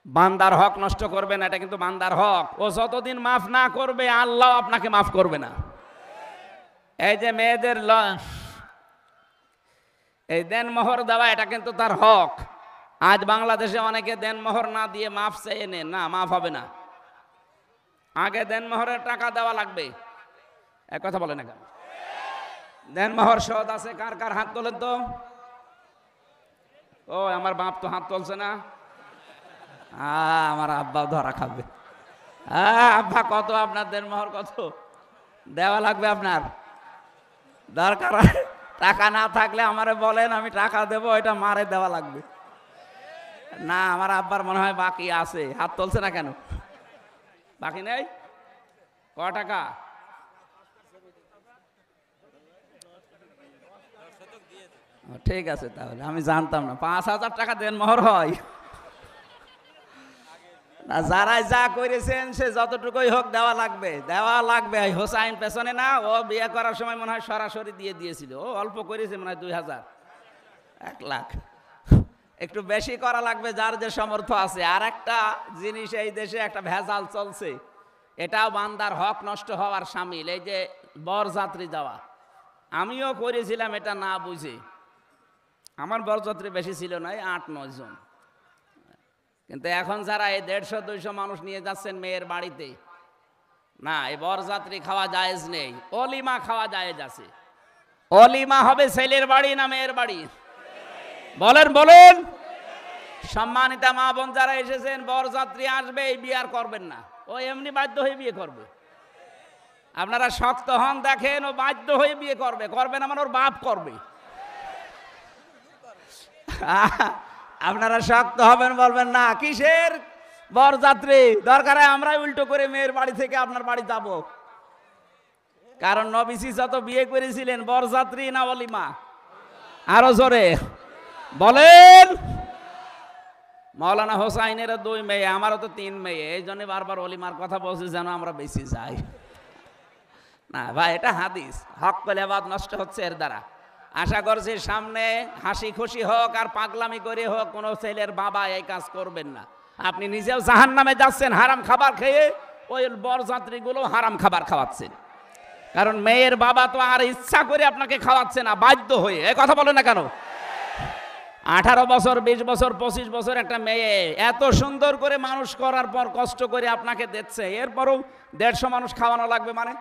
বান্দার হক নষ্ট করবে না, এটা কিন্তু বান্দার হক। ও যতদিন মাফ না করবে, আল্লাহ আপনাকে মাফ করবে না। এই যে মেয়েদের এই দেনমোহর দেওয়া, এটা কিন্তু তার হক। আজ বাংলাদেশে অনেকে দেনমোহর না দিয়ে মাফ চেয়ে নেন, না মাফ হবে না। আগে দেনমোহরের টাকা দেওয়া লাগবে। এক কথা বলে না কেন? দেনমোহর শোধ আছে কার কার? হাত তোলেন তো। ও আমার বাপ তো হাত তুলছে না। আমার আব্বা ধরা খাবে। আব্বা কত আপনার দেনমোহর কত দেওয়া লাগবে? আপনার দরকার টাকা না থাকলে আমারে বলেন, আমি টাকা দেবো, এটা মারে দেওয়া লাগবে না। আমার আব্বার মনে হয় বাকি আছে। হাত তুলছে না কেন? বাকি নেই? ক টাকা? ঠিক আছে, তাহলে আমি জানতাম না 5,000 টাকা দেনমোহর হয় না। যারাই যা করেছেন সে যতটুকুই হোক দেওয়া লাগবে, দেওয়া লাগবে। হোসাইন পেছনে না, ও বিয়ে করার সময় মনে হয় সরাসরি দিয়ে দিয়েছিল। ও অল্প করেছে মনে হয় 2,000, 1 লাখ। একটু বেশি করা লাগবে যার যে সামর্থ্য আছে। আর একটা জিনিস এই দেশে একটা ভেজাল চলছে, এটাও বান্দার হক নষ্ট হওয়ার শামিল। এই যে বরযাত্রী যাওয়া, আমিও করেছিলাম এটা না বুঝে। আমার বরযাত্রী বেশি ছিল না, 8-9 জন। কিন্তু এখন যারা এই 150-200 মানুষ নিয়ে যাচ্ছেন মেয়ের বাড়িতে, না, এই বরযাত্রী খাওয়া জায়েজ নেই। অলিমা খাওয়া জায়েজ আছে। অলিমা হবে ছেলের বাড়ি না মেয়ের বাড়ি? বলেন বলেন। সম্মানিতা মা বোন যারা এসেছেন, বরযাত্রী আসবে, এই বিয়ে আর করবেন না। ও এমনি বাধ্য হয়ে বিয়ে করবে। আপনারা শক্ত হন, দেখেন, ও বাধ্য হয়ে বিয়ে করবে। করবে না মানে ওর বাপ করবে। আপনারা শক্ত হবেন, বলবেন না কিসের বরযাত্রী, দরকার হয় আমরাই উল্টো করে মেয়ের বাড়ি থেকে আপনার বাড়ি যাব। কারণ নবীজি যত বিয়ে করেছিলেন, বরযাত্রী না অলিমা? আরো জোরে বলেন। মাওলানা হোসাইনের 2 মেয়ে, আমারও তো 3 মেয়ে। এই জন্য বারবার অলিমার কথা বলছি যেন আমরা বেশি যাই না। ভাই, এটা হাদিস। হক কলেবাদ নষ্ট হচ্ছে এর দ্বারা। আশা করছি সামনে হাসি খুশি হোক আর পাগলামি করে হোক, কোনো ছেলের বাবা এই কাজ করবেন না। আপনি নিজেও জাহান্নামে যাচ্ছেন হারাম খাবার খেয়ে, ওই বরযাত্রীগুলো হারাম খাবার খাওয়াচ্ছেন। কারণ মেয়ের বাবা তো আর ইচ্ছা করে আপনাকে খাওয়াচ্ছে না, বাধ্য হয়ে। এই কথা বলে না কেন? 18 বছর, 20 বছর, 25 বছর একটা মেয়ে এত সুন্দর করে মানুষ করার পর কষ্ট করে আপনাকে দিচ্ছে, এরপরও 150 মানুষ খাওয়ানো লাগবে মানে?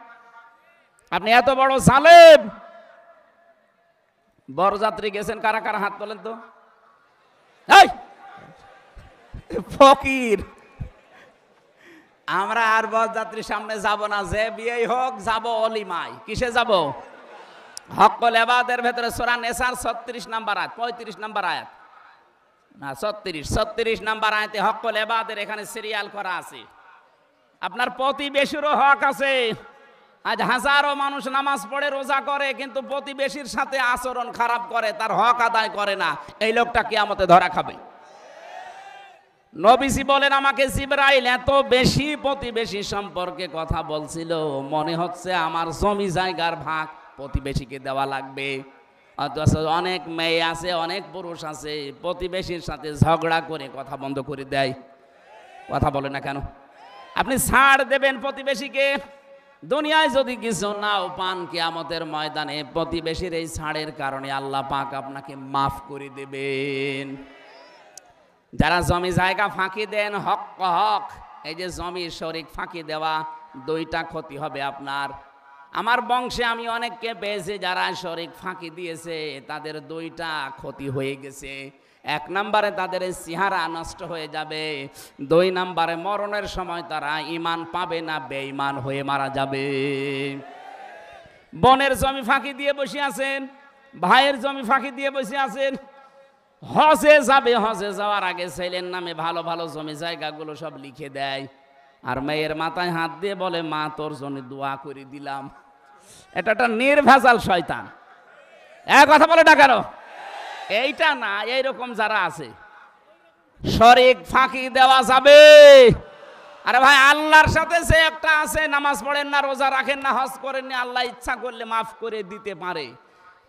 আপনি এত বড় জালেম। বরযাত্রী গেছেন কারা কারা? হাত তোলেন তো। এই ফকির, আমরা আর বরযাত্রীর সামনে যাব না, যে বিয়েই হোক যাব অলিমায়। কিসে যাব? হক্কুল ইবাদের ভেতরে সূরা নিসার 36 নাম্বার আয়াত, 35 নাম্বার আয়াত না 36 নাম্বার আয়াতে হক্কুল ইবাদের এখানে সিরিয়াল করা আছে। আপনার প্রতিবেশীরও হক আছে। আজ হাজারো মানুষ নামাজ পড়ে রোজা করে, কিন্তু প্রতিবেশীর সাথে আচরণ খারাপ করে, তার হক আদায় করে না, এই লোকটা কিয়ামতে ধরা খাবে। নবীজি বলেন, আমাকে জিবরাইল এত বেশি প্রতিবেশী সম্পর্কে কথা বলছিল, মনে হচ্ছে আমার জমি জায়গার ভাগ প্রতিবেশীকে দেওয়া লাগবে। অথচ অনেক মেয়ে আছে, অনেক পুরুষ আছে, প্রতিবেশীর সাথে ঝগড়া করে কথা বন্ধ করে দেয়। কথা বলে না কেন? আপনি ছাড় দেবেন প্রতিবেশীকে, দুনিয়ায় যদি কিছু নাও পান, কিয়ামতের ময়দানে প্রতিবেশীর এই ছাড়ের কারণে আল্লাহ পাক আপনাকে মাফ করে দেবেন। যারা জমি জায়গা ফাঁকি দেন, হক হক, এই যে জমির শরিক ফাঁকি দেওয়া, দুইটা ক্ষতি হবে আপনার। আমার বংশে আমি অনেককে পেয়েছি যারা শরিক ফাঁকি দিয়েছে, তাদের দুইটা ক্ষতি হয়ে গেছে। এক নম্বরে তাদের চেহারা নষ্ট হয়ে যাবে, দুই নম্বরে মরণের সময় তারা ঈমান পাবে না, বেঈমান হয়ে মারা যাবে। বোনের জমি ফাঁকি দিয়ে বসে আছেন, ভাইয়ের জমি ফাঁকি দিয়ে বসে আছেন, হজে যাবে, হজে যাওয়ার আগে ছেলের নামে ভালো ভালো জমি জায়গাগুলো সব লিখে দেয়, আর মেয়ের মাথায় হাত দিয়ে বলে, মা তোর জন্য দোয়া করে দিলাম। এটা একটা নির্ভেজাল শয়তান। এক কথা বলে ডাকারো, এইটা না, এইরকম যারা আছে শরিক ফাঁকি দেওয়া যাবে। আরে ভাই, আল্লাহর সাথে যে একটা আছে, নামাজ পড়েন না, রোজা রাখেন না, হজ করেন না, আল্লাহ ইচ্ছা করলে মাফ করে দিতে পারে।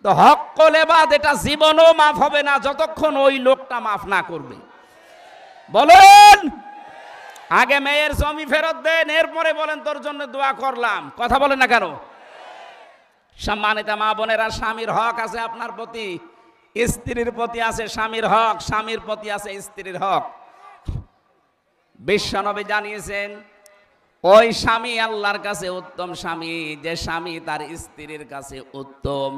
তো হক্কুল ইবাদ এটা জীবনও মাফ হবে না যতক্ষণ ওই লোকটা মাফ না করবে। বলেন, আগে মেয়ের জমি ফেরত দেন, এরপরে বলেন তোর জন্য দোয়া করলাম। কথা বলেন না কেন? সম্মানিত মা বোনেরা, স্বামীর হক আছে আপনার প্রতি, স্ত্রীর প্রতি আছে স্বামীর হক, স্বামীর প্রতি আছে স্ত্রীর হক। বিশ্বনবী জানিয়েছেন, ওই স্বামী আল্লাহর কাছে উত্তম স্বামী যে স্বামী তার স্ত্রীর কাছে উত্তম।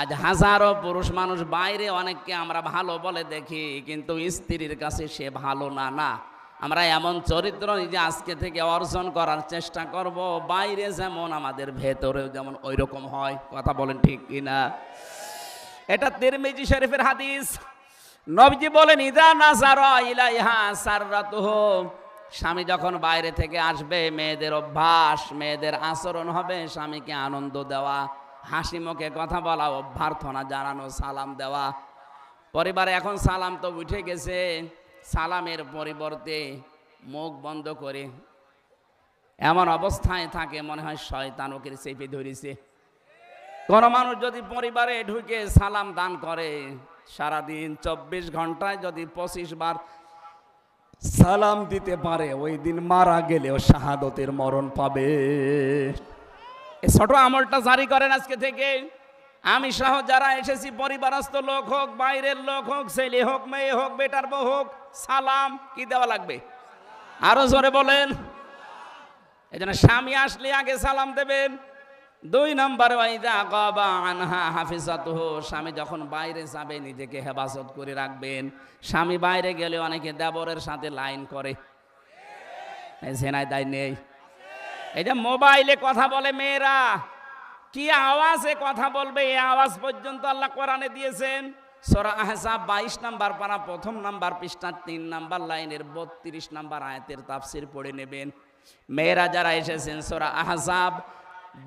আজ হাজারো পুরুষ মানুষ বাইরে অনেককে আমরা ভালো বলে দেখি, কিন্তু স্ত্রীর কাছে সে ভালো না। না, আমরা এমন চরিত্র নিজে আজকে থেকে অর্জন করার চেষ্টা করব, বাইরে যেমন আমাদের ভেতরেও যেমন ওই রকম হয়। কথা বলেন ঠিক কিনা? এটা তিরমিজি শরীফের হাদিস। নবীজি বলেন, ইদা নাযারা ইলাইহা সাররাতুহু, স্বামী যখন বাইরে থেকে আসবে, মেয়েদের অভ্যাস, মেয়েদের আচরণ হবে স্বামীকে আনন্দ দেওয়া, হাসি মুখে কথা বলা, অভ্যর্থনা জানানো, সালাম দেওয়া। পরিবারে এখন সালাম তো উঠে গেছে, সালামের পরিবর্তে মুখ বন্ধ করে এমন অবস্থায় থাকে মনে হয় শয়তান ওকে চেপে ধরেছে। কোন মানুষ যদি পরিবারে ঢুকে সালাম দান করে, সারাদিন 24 ঘন্টায় যদি 25 বার সালাম দিতে পারে, ওই দিন মারা গেলেও শাহাদতের মরণ পাবে। এই ছোট আমলটা জারি করেন আজকে থেকে। আমি সহ যারা এসেছি, পরিবারস্থ লোক হোক, বাইরের লোক হোক, ছেলে হোক, মেয়ে হোক, বেটার বউ হোক, সালাম কি দেওয়া লাগবে? আরো জোরে বলেন। এই জন্য স্বামী আসলে আগে সালাম দেবেন। 2 নম্বরে ওয়াইদা গাবা আনহা হাফিজাতুহু, স্বামী যখন বাইরে যাবে নিজেকে হেফাজত করে রাখবেন। স্বামী বাইরে গেলে অনেকে দেবরের সাথে লাইন করে, জেনায় দায় নেই। এই যে মোবাইলে কথা বলে মেয়েরা, কি আওয়াজে কথা বলবে, এই আওয়াজ পর্যন্ত আল্লাহ কোরআনে দিয়েছেন। সূরা আহজাব 22 নম্বর পারা 1 নম্বর পৃষ্ঠা 3 নম্বর লাইনের 32 নম্বর আয়াতের তাফসীর পড়ে নেবেন। মেয়েরা যারা এসেছেন, সূরা আহজাব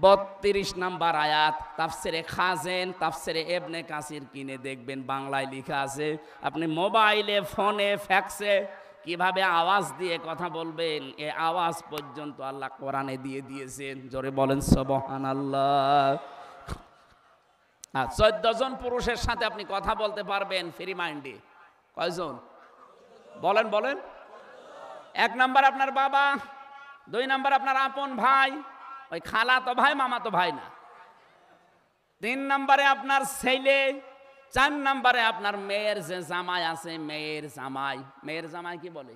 32 নম্বর আয়াত, তাফসিরে খাজেন, তাফসিরে ইবনে কাসির কিনে দেখবেন, বাংলায় লেখা আছে। আপনি মোবাইলে, ফোনে, ফ্যাক্সে কিভাবে আওয়াজ দিয়ে কথা বলবেন, এই আওয়াজ পর্যন্ত আল্লাহ কোরআনে দিয়ে দিয়েছেন। জোরে বলেন সুবহানাল্লাহ। 14 জন পুরুষের সাথে আপনি কথা বলতে পারবেন ফ্রি মাইন্ডে। কয়জন? বলেন বলেন। 1 নাম্বার আপনার বাবা, 2 নাম্বার আপনার আপন ভাই, ওই খালা তো ভাই, মামা তো ভাই না। 3 নম্বরে আপনার ছেলে, 4 নম্বরে আপনার মেয়ের যে জামাই আছে, মেয়ের জামাই। মেয়ের জামাই কি বলে?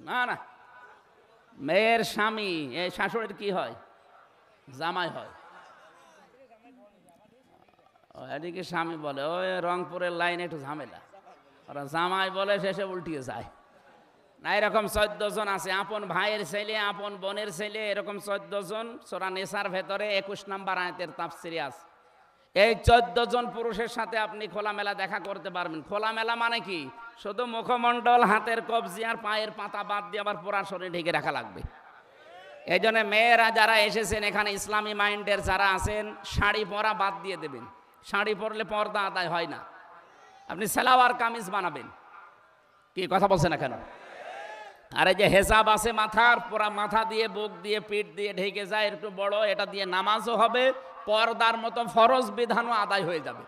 না না, মেয়ের স্বামী। এই শাশুড়ির কি হয়? জামাই হয়। এদিকে স্বামী বলে, ওই রংপুরের লাইনে একটু ঝামেলা, ওরা জামাই বলে শেষে উল্টিয়ে যায়। না, এরকম 14 জন আছে, আপন ভাইয়ের ছেলে, আপন বোনের ছেলে, এরকম 14 জন। সূরা নিসার ভেতরে 21 নম্বর আয়াতের তাফসিরে আছে। এই 14 জন পুরুষের সাথে আপনি খোলামেলা দেখা করতে পারবেন। খোলামেলা মানে কি? শুধু মুখমণ্ডল, হাতের কবজি আর পায়ের পাতা বাদ দিয়ে আবার পুরা শরীর ঢেকে রাখা লাগবে। এই জন্য মেয়েরা যারা এসেছেন এখানে, ইসলামী মাইন্ডের যারা আছেন, শাড়ি পরা বাদ দিয়ে দেবেন। শাড়ি পরলে পর্দা আদায় হয় না। আপনি সালোয়ার কামিজ বানাবেন। কি কথা বলছেন না কেন? আর এই যে হেজাব আছে মাথার, পুরা মাথা দিয়ে, বুক দিয়ে, পিঠ দিয়ে ঢেকে যায়, একটু বড়, এটা দিয়ে নামাজও হবে, পর্দার মতো ফরজ বিধানও আদায় হয়ে যাবে।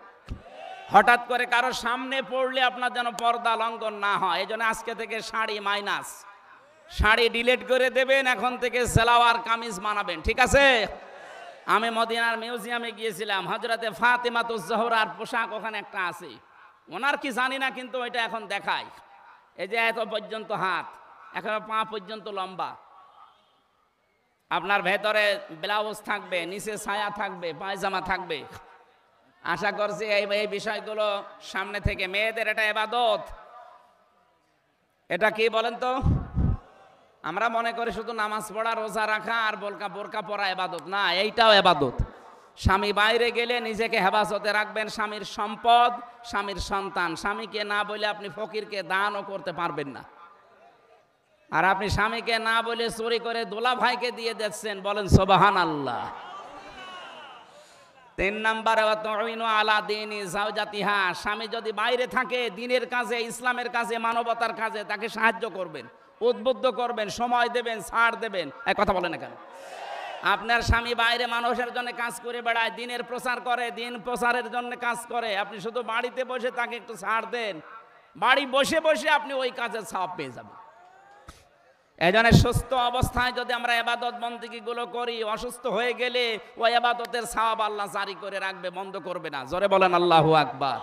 হঠাৎ করে কারো সামনে পড়লে আপনার যেন পর্দা লঙ্ঘন না হয়। এই জন্য আজকে থেকে শাড়ি মাইনাস, শাড়ি ডিলিট করে দেবেন, এখন থেকে সালোয়ার কামিজ বানাবেন, ঠিক আছে? আমি মদিনার মিউজিয়ামে গিয়েছিলাম, হযরতে ফাতেমাতুজ জোহরার পোশাক ওখানে একটা আছে, ওনার কি জানি না, কিন্তু ওইটা এখন দেখায়। এই যে এত পর্যন্ত হাত, এখন পা পর্যন্ত লম্বা, আপনার ভেতরে ব্লাউজ থাকবে, নিচে ছায়া থাকবে, পায়জামা থাকবে। আশা করছি এই বিষয়গুলো সামনে থেকে, মেয়েদের এটা ইবাদত। এটা কি বলেন তো? আমরা মনে করি শুধু নামাজ পড়া, রোজা রাখা আর বোরকা পরা ইবাদত না, এইটাও ইবাদত। স্বামী বাইরে গেলে নিজেকে হেফাজতে রাখবেন, স্বামীর সম্পদ, স্বামীর সন্তান। স্বামীকে না বলে আপনি ফকিরকে দানও করতে পারবেন না। আর আপনি স্বামীকে না বলে চুরি করে দোলা ভাইকে দিয়ে দিচ্ছেন, বলেন সুবহানাল্লাহ। 3 নম্বরে ওয়াতুইনু আলা দীনি যাওজাতিহা, স্বামী যদি বাইরে থাকে, দ্বীনের কাজে, ইসলামের কাজে, মানবতার কাজে তাকে সাহায্য করবেন, উদ্বুদ্ধ করবেন, সময় দেবেন, ছাড় দেবেন। এই কথা বলেন না কেন? আপনার স্বামী বাইরে মানুষের জন্য কাজ করে বেড়ায়, দ্বীনের প্রচার করে, দ্বীন প্রচারের জন্য কাজ করে, আপনি শুধু বাড়িতে বসে তাকে একটু ছাড় দেন, বাড়ি বসে বসে আপনি ওই কাজের সওয়াব পেয়ে যাবেন। এই জন্য সুস্থ অবস্থায় যদি আমরা ইবাদত বন্দেগীগুলো করি, অসুস্থ হয়ে গেলে ওই ইবাদতের সওয়াব আল্লাহ জারি করে রাখবে, বন্ধ করবে না। জোরে বলেন আল্লাহু আকবার।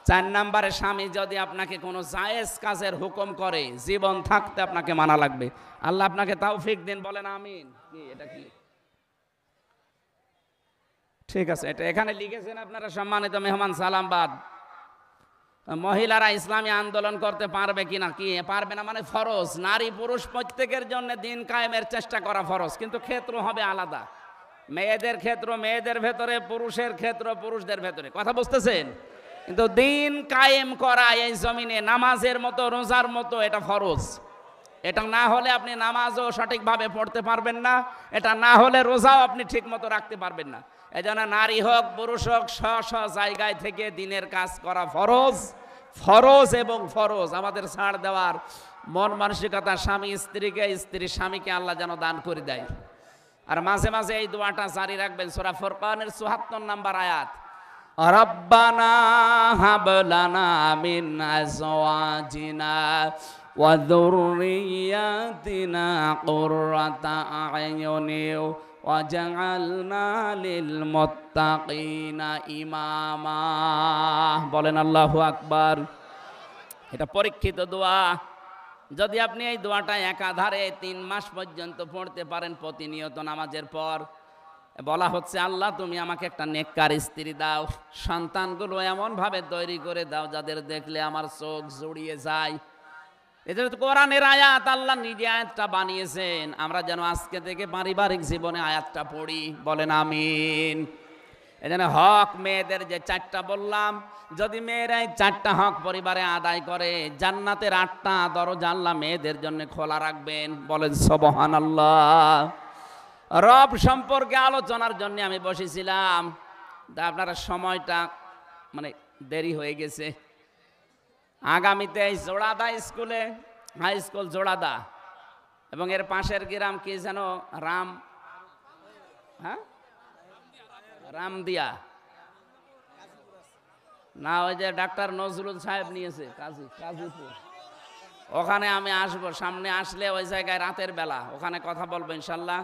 4 নম্বরে, স্বামী যদি আপনাকে কোনো জায়েজ কাজের হুকুম করে, জীবন থাকতে আপনাকে মানা লাগবে। আল্লাহ আপনাকে তৌফিক দিন, বলেন আমিন। কি এটা কি? ঠিক আছে, এটা এখানে লিখেছেন আপনারা, সম্মানিত মেহমান সালামবাদ। মহিলারা ইসলামী আন্দোলন করতে পারবে কিনা? কি পারবে না মানে ফরজ। নারী পুরুষ প্রত্যেকের জন্য দিন কায়েমের চেষ্টা করা ফরজ, কিন্তু ক্ষেত্র হবে আলাদা। মেয়েদের ক্ষেত্র মেয়েদের ভেতরে, পুরুষের ক্ষেত্র পুরুষদের ভেতরে। কথা বুঝতেছেন? কিন্তু দিন কায়েম করা এই জমিনে নামাজের মতো, রোজার মতো, এটা ফরজ। এটা না হলে আপনি নামাজও সঠিকভাবে পড়তে পারবেন না, এটা না হলে রোজাও আপনি ঠিক মতো রাখতে পারবেন না। এই জন্য নারী হোক পুরুষ হোক, স্ব জায়গায় থেকে দিনের কাজ করা ফরজ। ফরজ এবং ফরজ আমাদের ছাড় দেওয়ার মন মানসিকতা, স্বামী স্ত্রীকে, স্ত্রী স্বামীকে আল্লাহ যেন দান করে দেয়। আর মাঝে মাঝে এই দোয়াটা জারি রাখবেন। সূরা ফুরকানের ৭৪ নম্বর আয়াত, রব্বানা হাব লানা মিন আজওয়াজিনা ওয়া যুররিয়াতিনা কুররাতা আ'য়ুনিন ওয়াজআলনা লিল মুত্তাকিনা ইমামা। বলেন আল্লাহু আকবার। এটা পরীক্ষিত দোয়া। যদি আপনি এই দোয়াটা একাধারে 3 মাস পর্যন্ত পড়তে পারেন প্রতিনিয়ত নামাজের পর, বলা হচ্ছে, আল্লাহ তুমি আমাকে একটা নেককার স্ত্রী দাও, সন্তানগুলো এমনভাবে তৈরি করে দাও যাদের দেখলে আমার চোখ জুড়িয়ে যায়। এটা তো কোরআনের আয়াত, আল্লাহ নিজে আয়াতটা বানিয়েছেন। আমরা যেন আজকে থেকে পারিবারিক জীবনে আয়াতটা পড়ি, বলেন আমিন। এজন্য হক মেয়েদের যে 4টা বললাম, যদি মেয়েরা 4টা হক পরিবারে আদায় করে, জান্নাতের 8টা দরজা আল্লাহ মেয়েদের জন্য খোলা রাখবেন, বলেন সুবহানাল্লাহ। রব সম্পর্কে আলোচনার জন্য আমি বসেছিলাম, তা আপনারা সময়টা মানে দেরি হয়ে গেছে। আগামীতে এই জোড়াদা স্কুলে, হাই স্কুল জোড়াদা, এবং এর পাশের গ্রাম কি যেন রামদিয়া না, ওই যে ডাক্তার নজরুল সাহেব নিয়েছে কাজীপুর, ওখানে আমি আসবো। সামনে আসলে ওই জায়গায় রাতের বেলা ওখানে কথা বলবো ইনশাল্লাহ।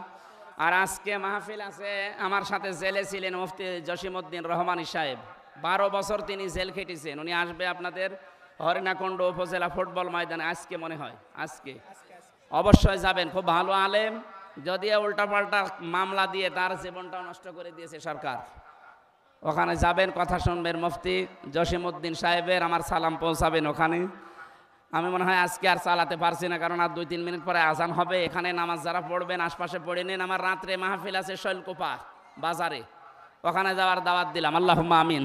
আর আজকে মাহফিল আছে, আমার সাথে জেলে ছিলেন মুফতি জসিমউদ্দিন রহমানী সাহেব, 12 বছর তিনি জেল খেটেছেন। উনি আসবে আপনাদের হরিণাকুণ্ড উপজেলা ফুটবল ময়দানে, আজকে মনে হয়, আজকে অবশ্যই যাবেন। খুব ভালো আলেম, যদিও উল্টাপাল্টা মামলা দিয়ে তার জীবনটাও নষ্ট করে দিয়েছে সরকার। ওখানে যাবেন, কথা শুনবেন মুফতি জসিমউদ্দিন সাহেবের, আমার সালাম পৌঁছাবেন ওখানে। আমি মনে হয় আজকে আর চালাতে পারছি না, কারণ আর 2-3 মিনিট পরে আজান হবে। এখানে নামাজ যারা পড়বেন আশপাশে পড়ে নিন। আমার রাত্রে মাহফিল আছে শৈলকুপা বাজারে, ওখানে যাওয়ার দাওয়াত দিলাম। আল্লাহুম্মা আমিন।